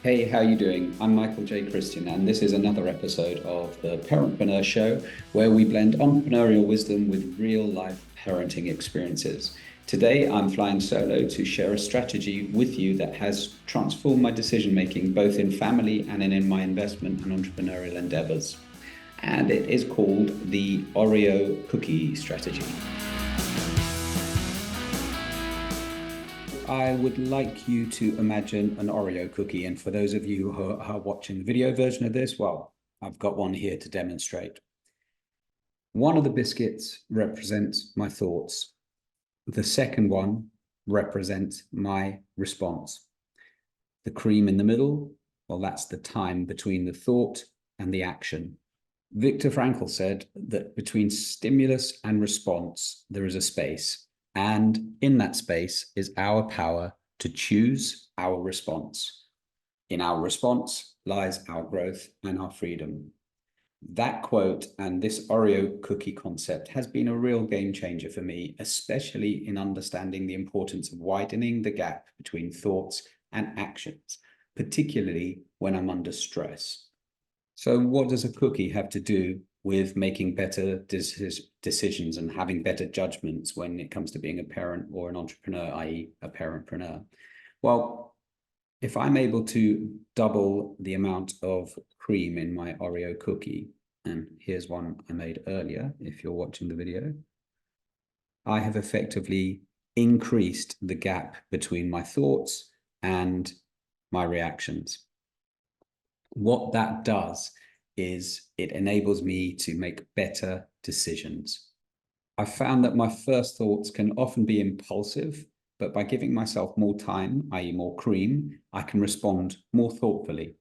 Hey, how you doing? I'm Michael J. Christian, and this is another episode of the Parentpreneur Show, where we blend entrepreneurial wisdom with real-life parenting experiences. Today, I'm flying solo to share a strategy with you that has transformed my decision-making, both in family and in my investment and entrepreneurial endeavors. And it is called the Oreo Cookie Strategy. I would like you to imagine an Oreo cookie. And for those of you who are watching the video version of this, well, I've got one here to demonstrate. One of the biscuits represents my thoughts. The second one represents my response. The cream in the middle, well, that's the time between the thought and the action. Viktor Frankl said that between stimulus and response, there is a space. And in that space is our power to choose our response. In our response lies our growth and our freedom. That quote and this Oreo cookie concept has been a real game changer for me, especially in understanding the importance of widening the gap between thoughts and actions, particularly when I'm under stress. So what does a cookie have to do with making better decisions and having better judgments when it comes to being a parent or an entrepreneur, i.e. a parentpreneur? Well, if I'm able to double the amount of cream in my Oreo cookie, and here's one I made earlier, if you're watching the video, I have effectively increased the gap between my thoughts and my reactions. What that does is it enables me to make better decisions. I found that my first thoughts can often be impulsive, but by giving myself more time, i.e. more cream, I can respond more thoughtfully.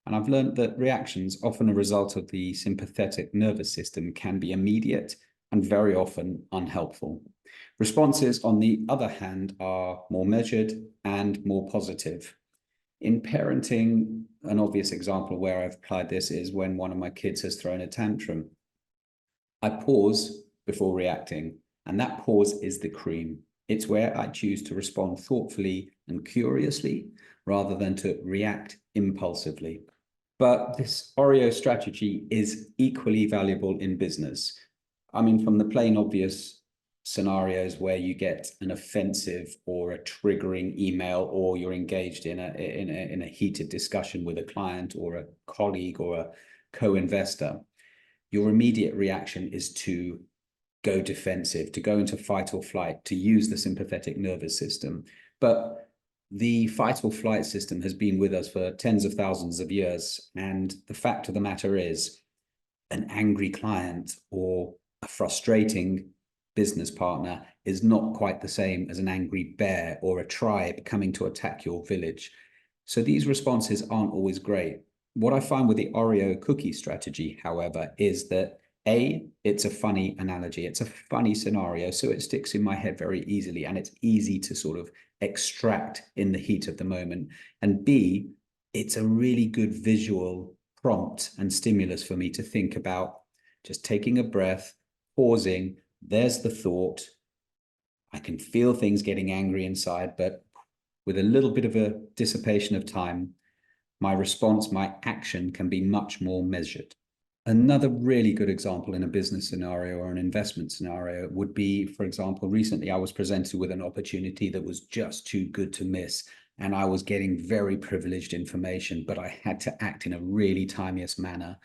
And I've learned that reactions, often a result of the sympathetic nervous system, can be immediate and very often unhelpful. Responses, on the other hand, are more measured and more positive. In parenting, an obvious example where I've applied this is when one of my kids has thrown a tantrum. I pause before reacting, and that pause is the cream. It's where I choose to respond thoughtfully and curiously rather than to react impulsively. But this Oreo strategy is equally valuable in business. I mean, from the plain obvious scenarios where you get an offensive or a triggering email, or you're engaged in a heated discussion with a client or a colleague or a co-investor, your immediate reaction is to go defensive, to go into fight or flight, to use the sympathetic nervous system. But the fight or flight system has been with us for tens of thousands of years. And the fact of the matter is, an angry client or a frustrating business partner is not quite the same as an angry bear or a tribe coming to attack your village. So these responses aren't always great. What I find with the Oreo cookie strategy, however, is that it's a funny analogy. It's a funny scenario, so it sticks in my head very easily, and it's easy to sort of extract in the heat of the moment. And B, it's a really good visual prompt and stimulus for me to think about just taking a breath, pausing. There's the thought. I can feel things getting angry inside, but with a little bit of a dissipation of time, my response, my action can be much more measured. Another really good example in a business scenario or an investment scenario would be, for example, recently I was presented with an opportunity that was just too good to miss. And I was getting very privileged information, but I had to act in a really timeous manner.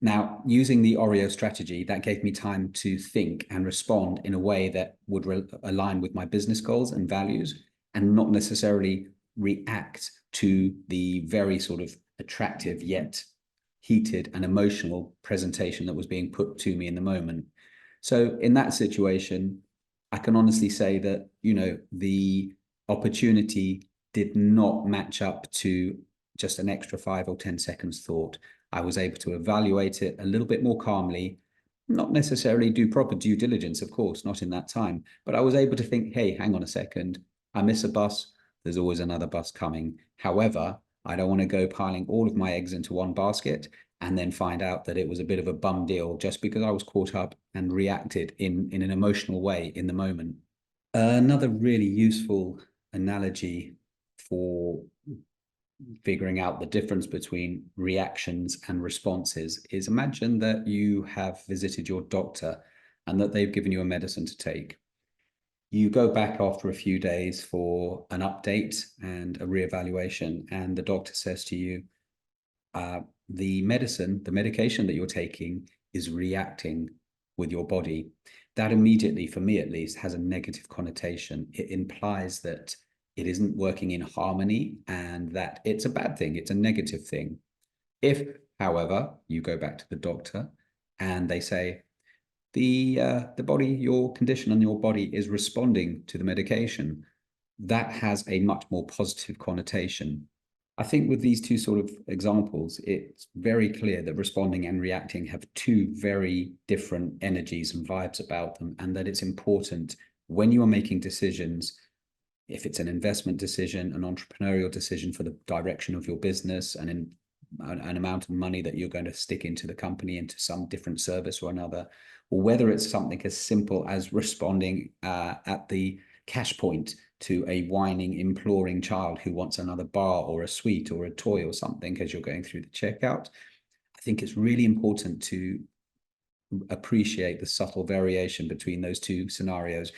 Now, using the Oreo strategy, that gave me time to think and respond in a way that would align with my business goals and values, and not necessarily react to the very sort of attractive yet heated and emotional presentation that was being put to me in the moment. So in that situation, I can honestly say that, the opportunity did not match up to just an extra 5 or 10 seconds thought. I was able to evaluate it a little bit more calmly, not necessarily do proper due diligence, of course, not in that time, but I was able to think, hey, hang on a second, I miss a bus, there's always another bus coming. However, I don't want to go piling all of my eggs into one basket and then find out that it was a bit of a bum deal just because I was caught up and reacted in an emotional way in the moment. Another really useful analogy for figuring out the difference between reactions and responses is imagine that you have visited your doctor and that they've given you a medicine to take. You go back after a few days for an update and a reevaluation, and the doctor says to you, the medication that you're taking is reacting with your body. That immediately, for me at least, has a negative connotation. It implies that it isn't working in harmony and that it's a bad thing, it's a negative thing. If, however, you go back to the doctor and they say, the body, your condition and your body is responding to the medication, that has a much more positive connotation. I think with these two sort of examples, it's very clear that responding and reacting have two very different energies and vibes about them, and that it's important when you are making decisions, if it's an investment decision, an entrepreneurial decision for the direction of your business, and in an amount of money that you're going to stick into the company, into some different service or another, or whether it's something as simple as responding at the cash point to a whining, imploring child who wants another bar or a sweet or a toy or something as you're going through the checkout. I think it's really important to appreciate the subtle variation between those two scenarios.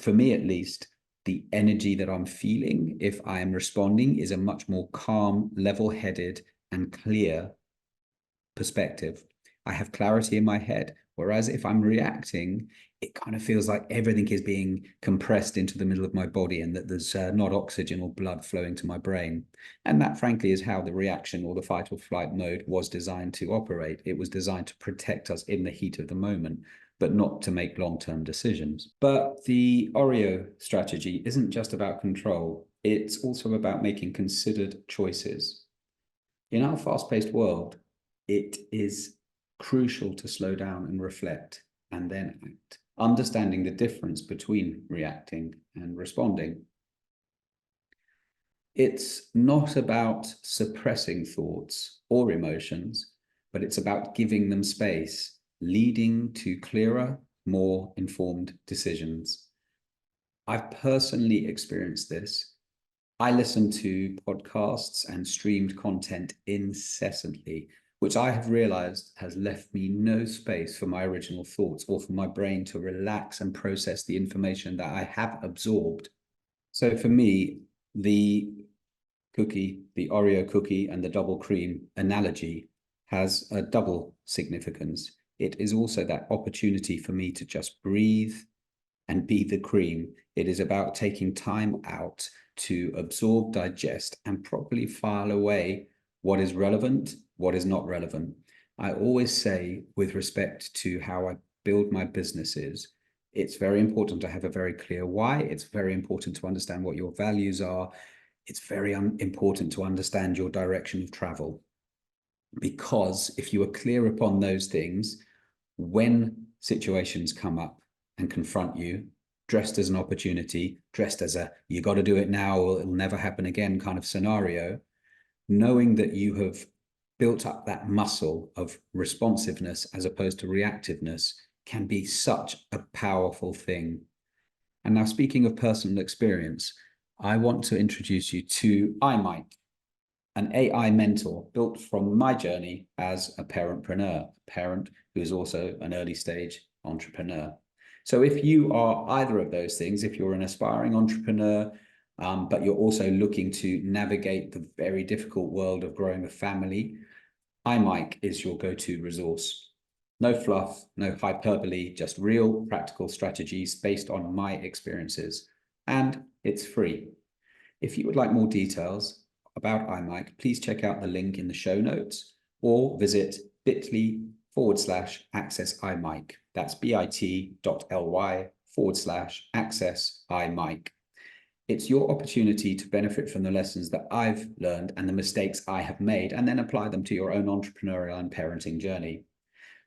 For me, at least, the energy that I'm feeling if I am responding is a much more calm, level-headed, and clear perspective. I have clarity in my head. Whereas if I'm reacting, it kind of feels like everything is being compressed into the middle of my body and that there's not oxygen or blood flowing to my brain. And that, frankly, is how the reaction or the fight or flight mode was designed to operate. It was designed to protect us in the heat of the moment, but not to make long-term decisions. But the Oreo strategy isn't just about control. It's also about making considered choices. In our fast-paced world, it is crucial to slow down and reflect and then act, understanding the difference between reacting and responding. It's not about suppressing thoughts or emotions, but it's about giving them space, leading to clearer, more informed decisions. I've personally experienced this. I listen to podcasts and streamed content incessantly, which I have realized has left me no space for my original thoughts or for my brain to relax and process the information that I have absorbed. So for me, the Oreo cookie and the double cream analogy has a double significance. It is also that opportunity for me to just breathe and be the cream. It is about taking time out to absorb, digest, and properly file away what is relevant, what is not relevant. I always say, with respect to how I build my businesses, it's very important to have a very clear why. It's very important to understand what your values are. It's very important to understand your direction of travel. Because if you are clear upon those things, when situations come up and confront you, dressed as an opportunity, dressed as a you got to do it now or it'll never happen again kind of scenario, knowing that you have built up that muscle of responsiveness as opposed to reactiveness can be such a powerful thing. And now, speaking of personal experience, I want to introduce you to iMike, an AI mentor built from my journey as a parentpreneur, a parent who is also an early stage entrepreneur. So if you are either of those things, if you're an aspiring entrepreneur, but you're also looking to navigate the very difficult world of growing a family, iMike is your go-to resource. No fluff, no hyperbole, just real practical strategies based on my experiences. And it's free. If you would like more details about iMike, please check out the link in the show notes or visit bit.ly/access iMike. That's bit.ly/access iMike. It's your opportunity to benefit from the lessons that I've learned and the mistakes I have made, and then apply them to your own entrepreneurial and parenting journey.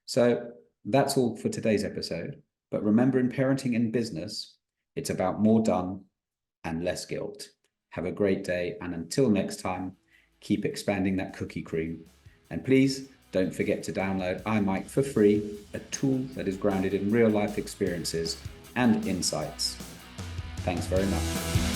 So that's all for today's episode. But remember, in parenting and business, it's about more done and less guilt. Have a great day. And until next time, keep expanding that cookie cream. And please don't forget to download iMike for free, a tool that is grounded in real life experiences and insights. Thanks very much.